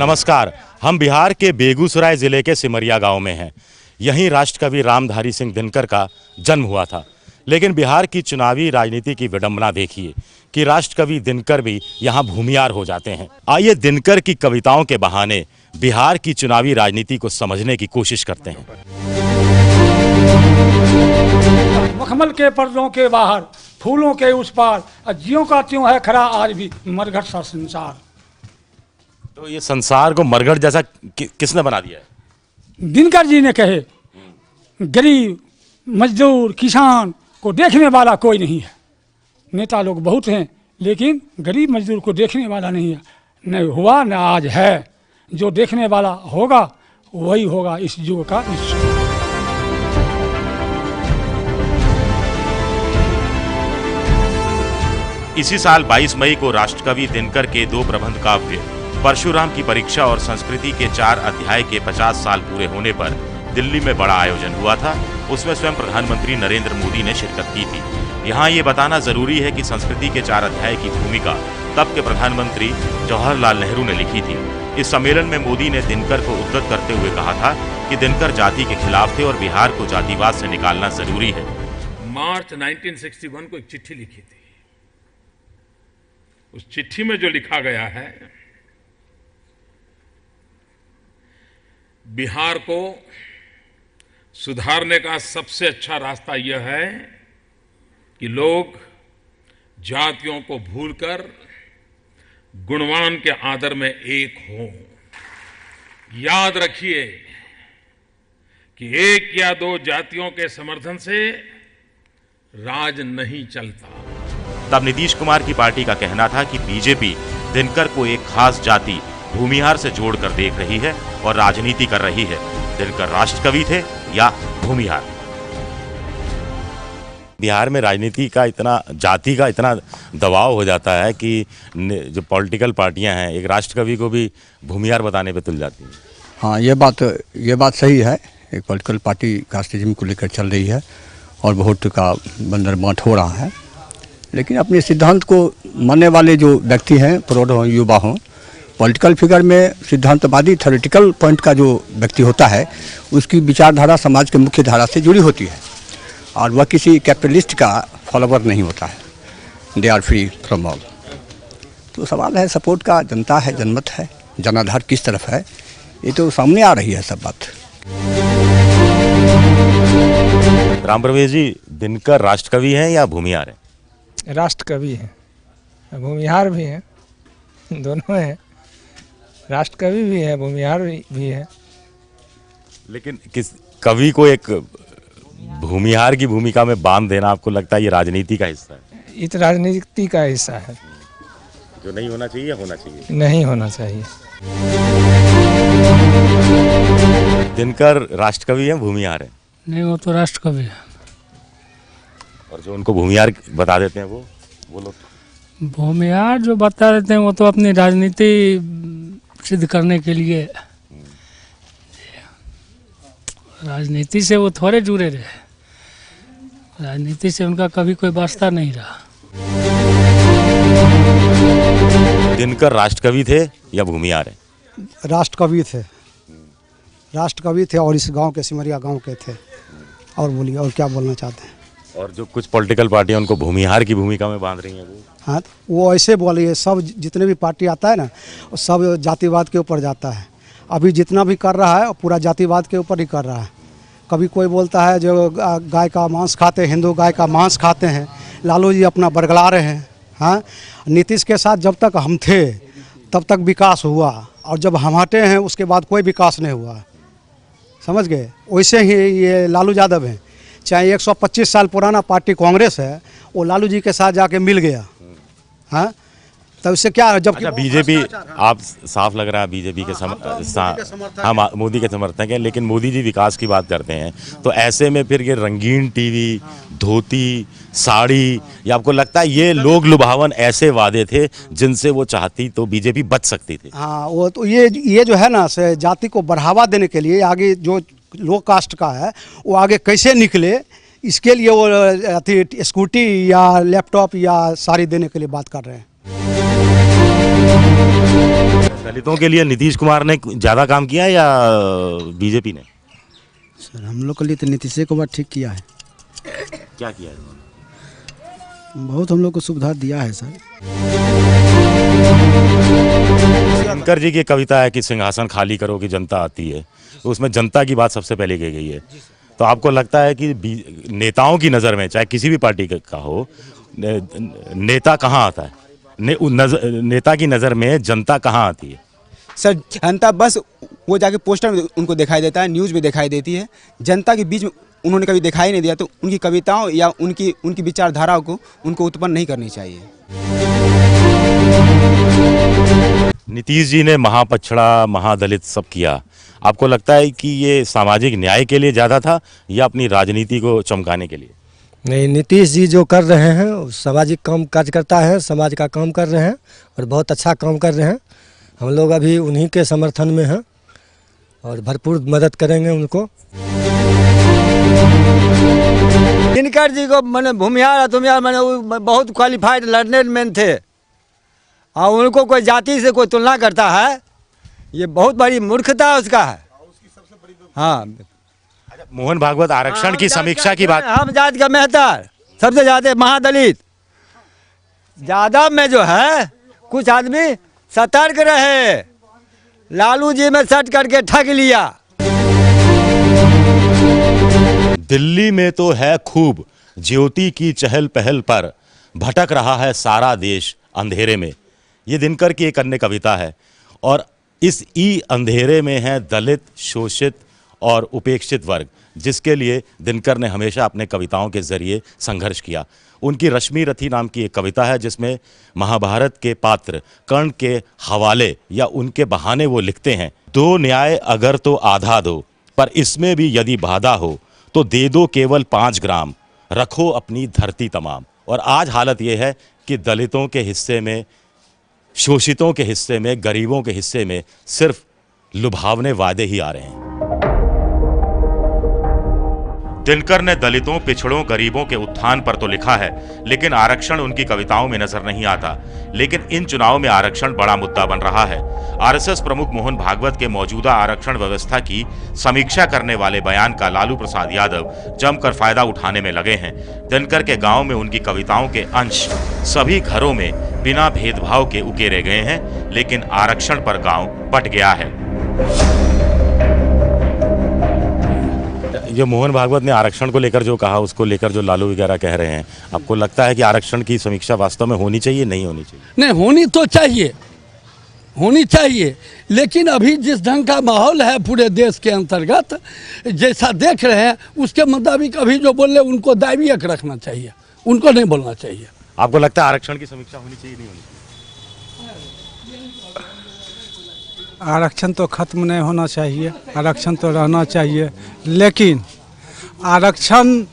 नमस्कार, हम बिहार के बेगूसराय जिले के सिमरिया गांव में हैं। यहीं राष्ट्रकवि रामधारी सिंह दिनकर का जन्म हुआ था। लेकिन बिहार की चुनावी राजनीति की विडंबना देखिए कि राष्ट्रकवि दिनकर भी यहां भूमिहार हो जाते हैं। आइए दिनकर की कविताओं के बहाने बिहार की चुनावी राजनीति को समझने की कोशिश करते हैं। मखमल के पर्दों के बाहर, फूलों के उस पार, ज्यों का त्यों है खरा आज भी मरघट सा संसार। तो ये संसार को मरघट जैसा किसने बना दिया है? दिनकर जी ने कहे, गरीब मजदूर किसान को देखने वाला कोई नहीं है। नेता लोग बहुत हैं लेकिन गरीब मजदूर को देखने वाला नहीं है। न हुआ न आज है, जो देखने वाला होगा वही होगा इस युग का ईश्वर। इसी साल 22 मई को राष्ट्रकवि दिनकर के दो प्रबंध काव्य परशुराम की परीक्षा और संस्कृति के 4 अध्याय के 50 साल पूरे होने पर दिल्ली में बड़ा आयोजन हुआ था। उसमें स्वयं प्रधानमंत्री नरेंद्र मोदी ने शिरकत की थी। यहाँ ये बताना जरूरी है कि संस्कृति के 4 अध्याय की भूमिका तब के प्रधानमंत्री जवाहरलाल नेहरू ने लिखी थी। इस सम्मेलन में मोदी ने दिनकर को उद्धृत करते हुए कहा था कि दिनकर जाति के खिलाफ थे और बिहार को जातिवाद से निकालना जरूरी है। मार्च 1961 को एक चिट्ठी लिखी थी। उस चिट्ठी में जो लिखा गया है, बिहार को सुधारने का सबसे अच्छा रास्ता यह है कि लोग जातियों को भूलकर गुणवान के आदर में एक हों। याद रखिए कि एक या दो जातियों के समर्थन से राज नहीं चलता। तब नीतीश कुमार की पार्टी का कहना था कि बीजेपी दिनकर को एक खास जाति भूमिहार से जोड़कर देख रही है और राजनीति कर रही है। दिनकर राष्ट्रकवि थे या भूमिहार? बिहार में राजनीति का इतना, जाति का इतना दबाव हो जाता है कि जो पॉलिटिकल पार्टियां हैं एक राष्ट्रकवि को भी भूमिहार बताने पे तुल जाती हैं। हाँ, ये बात सही है। एक पॉलिटिकल पार्टी कास्टिज्म को लेकर चल रही है और वोट का बंदर बांट हो रहा है। लेकिन अपने सिद्धांत को मानने वाले जो व्यक्ति हैं, प्रौढ़ हों युवा हों, पॉलिटिकल फिगर में सिद्धांतवादी थ्योरेटिकल पॉइंट का जो व्यक्ति होता है उसकी विचारधारा समाज के मुख्य धारा से जुड़ी होती है और वह किसी कैपिटलिस्ट का फॉलोवर नहीं होता है। They are free from all. तो सवाल है सपोर्ट का, जनता है, जनमत है, जनाधार किस तरफ है, ये तो सामने आ रही है सब बात। राम प्रवेश जी, दिनकर राष्ट्रकवि हैं या भूमिहार हैं? राष्ट्रकवि हैं, भूमिहार भी हैं, दोनों हैं। राष्ट्रकवि भी है, भूमिहार भी है। लेकिन किस कवि को एक भूमिहार की भूमिका में बांध देना, आपको लगता है ये राजनीति का हिस्सा है? ये तो राजनीति का हिस्सा है। जो नहीं होना चाहिए होना चाहिए? नहीं होना चाहिए। दिनकर राष्ट्रकवि हैं, भूमिहार है? नहीं, वो तो राष्ट्रकवि है। और जो उनको भूमिहार बता देते हैं वो लोग? भूमिहार जो बता देते हैं वो तो अपनी राजनीति सिद्ध करने के लिए, राजनीति से वो थोड़े जुड़े रहे। राजनीति से उनका कभी कोई वास्ता नहीं रहा। दिनकर राष्ट्रकवि थे या भूमिहार है? राष्ट्रकवि थे, राष्ट्रकवि थे और इस गांव के, सिमरिया गांव के थे। और बोलिए, और क्या बोलना चाहते हैं? और जो कुछ पॉलिटिकल पार्टियां उनको भूमिहार की भूमिका में बांध रही हैं वो? हाँ, वो ऐसे बोलिए, सब जितने भी पार्टी आता है ना वो सब जातिवाद के ऊपर जाता है। अभी जितना भी कर रहा है पूरा जातिवाद के ऊपर ही कर रहा है। कभी कोई बोलता है जो गाय का मांस खाते हैं, हिंदू गाय का मांस खाते हैं। लालू जी अपना बरगला रहे हैं। हाँ, नीतीश के साथ जब तक हम थे तब तक विकास हुआ और जब हम हटे हैं उसके बाद कोई विकास नहीं हुआ। समझ गए? वैसे ही ये लालू यादव हैं, चाहे 125 साल पुराना पार्टी कांग्रेस है, वो लालू जी के साथ जाके मिल गया। हाँ, तब इससे क्या है? जब अच्छा, बीजेपी, आप साफ लग रहा है बीजेपी के हाँ, मोदी के समर्थक हैं। लेकिन मोदी जी विकास की बात करते हैं तो ऐसे में फिर ये रंगीन टीवी, धोती, साड़ी, या आपको लगता है ये लोग लुभावन ऐसे वादे थे जिनसे वो चाहती तो बीजेपी बच सकती थी? हाँ, वो तो ये जो है ना, जाति को बढ़ावा देने के लिए आगे जो लो कास्ट का है वो आगे कैसे निकले, इसके लिए वो स्कूटी या लैपटॉप या साड़ी देने के लिए बात कर रहे हैं। दलितों के लिए नीतीश कुमार ने ज़्यादा काम किया है या बीजेपी ने? सर हम लोग के लिए तो नीतीश कुमार ठीक किया है, क्या किया है उन्होंने? बहुत हम लोग को सुविधा दिया है सर। दिनकर जी की कविता है कि सिंहासन खाली करो कि जनता आती है, तो उसमें जनता की बात सबसे पहले की गई है। तो आपको लगता है कि नेताओं की नज़र में, चाहे किसी भी पार्टी का हो, नेता कहाँ आता है? नेता की नज़र में जनता कहाँ आती है? सर जनता बस वो जाके पोस्टर में उनको दिखाई देता है, न्यूज़ में दिखाई देती है, जनता के बीच में उन्होंने कभी दिखाई नहीं दिया। तो उनकी कविताओं या उनकी विचारधाराओं को उनको उत्पन्न नहीं करनी चाहिए। नीतीश जी ने महापछड़ा, महादलित सब किया, आपको लगता है कि ये सामाजिक न्याय के लिए ज़्यादा था या अपनी राजनीति को चमकाने के लिए? नहीं, नीतीश जी जो कर रहे हैं वो सामाजिक काम कार्यकर्ता है, समाज का काम कर रहे हैं और बहुत अच्छा काम कर रहे हैं। हम लोग अभी उन्हीं के समर्थन में हैं और भरपूर मदद करेंगे उनको। दिनकर जी को मैंने भूमिहार मैंने बहुत क्वालिफाइड लर्नेड थे और उनको कोई जाति से कोई तुलना करता है, ये बहुत बड़ी मूर्खता उसका है। हाँ, मोहन भागवत आरक्षण की समीक्षा की बात, हम जाति का मेहतर, सबसे ज्यादा महादलित, ज्यादा में जो है कुछ आदमी सतर्क रहे, लालू जी में सट करके ठग लिया। दिल्ली में तो है खूब ज्योति की चहल पहल पर, भटक रहा है सारा देश अंधेरे में। ये दिनकर की एक अन्य कविता है और इस अंधेरे में है दलित, शोषित और उपेक्षित वर्ग, जिसके लिए दिनकर ने हमेशा अपने कविताओं के जरिए संघर्ष किया। उनकी रश्मि रथी नाम की एक कविता है जिसमें महाभारत के पात्र कर्ण के हवाले या उनके बहाने वो लिखते हैं, दो न्याय अगर तो आधा दो, पर इसमें भी यदि बाधा हो तो दे दो केवल 5 ग्राम, रखो अपनी धरती तमाम। और आज हालत ये है कि दलितों के हिस्से में, शोषितों के हिस्से में, गरीबों के हिस्से में सिर्फ लुभावने वादे ही आ रहे हैं। दिनकर ने दलितों, पिछड़ों, गरीबों के उत्थान पर तो लिखा है, लेकिन आरक्षण उनकी कविताओं में नजर नहीं आता। लेकिन इन चुनाव में आरक्षण बड़ा मुद्दा बन रहा है। आरएसएस प्रमुख मोहन भागवत के मौजूदा आरक्षण व्यवस्था की समीक्षा करने वाले बयान का लालू प्रसाद यादव जमकर फायदा उठाने में लगे हैं। दिनकर के गांव में उनकी कविताओं के अंश सभी घरों में बिना भेदभाव के उकेरे गए हैं, लेकिन आरक्षण पर गांव बट गया है। जो मोहन भागवत ने आरक्षण को लेकर जो कहा, उसको लेकर जो लालू वगैरह कह रहे हैं, आपको लगता है कि आरक्षण की समीक्षा वास्तव में होनी चाहिए, नहीं होनी चाहिए? नहीं, होनी तो चाहिए, होनी चाहिए, लेकिन अभी जिस ढंग का माहौल है पूरे देश के अंतर्गत, जैसा देख रहे हैं उसके मुताबिक अभी जो बोल रहे उनको दायित्व रखना चाहिए, उनको नहीं बोलना चाहिए। आपको लगता है आरक्षण की समीक्षा होनी चाहिए, नहीं होनी चाहिए? आरक्षण तो खत्म नहीं होना चाहिए, आरक्षण तो रहना चाहिए, लेकिन आरक्षण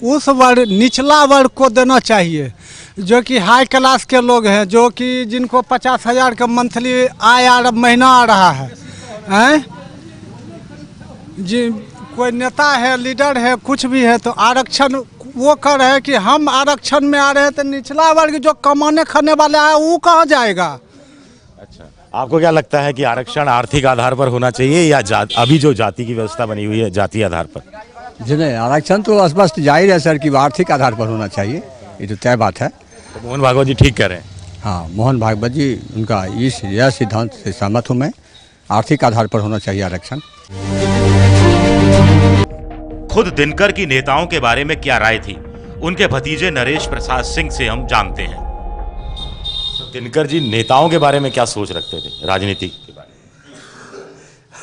उस वर्ग, निचला वर्ग को देना चाहिए जो कि हाई क्लास के लोग हैं, जो कि जिनको 50,000 का मंथली आय महीना आ रहा है, हैं? जी कोई नेता है, लीडर है, कुछ भी है, तो आरक्षण वो कर रहे हैं कि हम आरक्षण में आ रहे हैं, तो निचला वर्ग जो कमाने खाने वाला है वो कहाँ जाएगा? अच्छा, आपको क्या लगता है कि आरक्षण आर्थिक आधार पर होना चाहिए या अभी जो जाति की व्यवस्था बनी हुई है जाति आधार पर? जी नहीं, आरक्षण तो स्पष्ट जाहिर है सर कि आर्थिक आधार पर होना चाहिए, ये तो तय बात है। तो मोहन भागवत जी ठीक कह रहे हैं। हाँ, मोहन भागवत जी उनका यह सिद्धांत से सहमत हूँ मैं, आर्थिक आधार पर होना चाहिए आरक्षण। खुद दिनकर की नेताओं के बारे में क्या राय थी, उनके भतीजे नरेश प्रसाद सिंह से हम जानते हैं। दिनकर जी नेताओं के बारे में क्या सोच रखते थे, राजनीति के बारे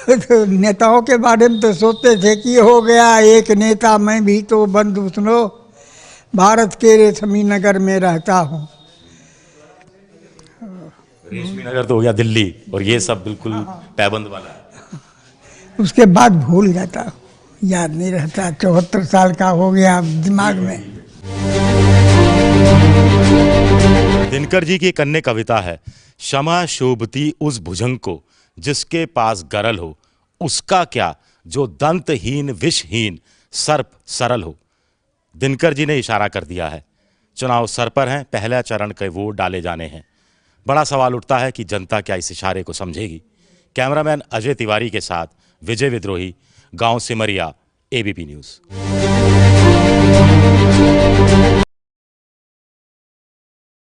में? तो नेताओं के बारे में तो सोचते थे कि हो गया एक नेता, मैं भी तो बंधु सुनो, भारत के रेशमी नगर में रहता हूँ। रेशमी नगर तो हो गया दिल्ली, और ये सब बिल्कुल पैबंद वाला है। उसके बाद भूल जाता हूँ, याद नहीं रहता, 74 साल का हो गया दिमाग में। दिनकर जी की एक अन्य कविता है, क्षमा शोभती उस भुजंग को जिसके पास गरल हो, उसका क्या जो दंतहीन विषहीन सर्प सरल हो। दिनकर जी ने इशारा कर दिया है, चुनाव सर पर हैं, पहला चरण के वोट डाले जाने हैं। बड़ा सवाल उठता है कि जनता क्या इस इशारे को समझेगी। कैमरामैन अजय तिवारी के साथ विजय विद्रोही, गांव सिमरिया, एबीपी न्यूज़।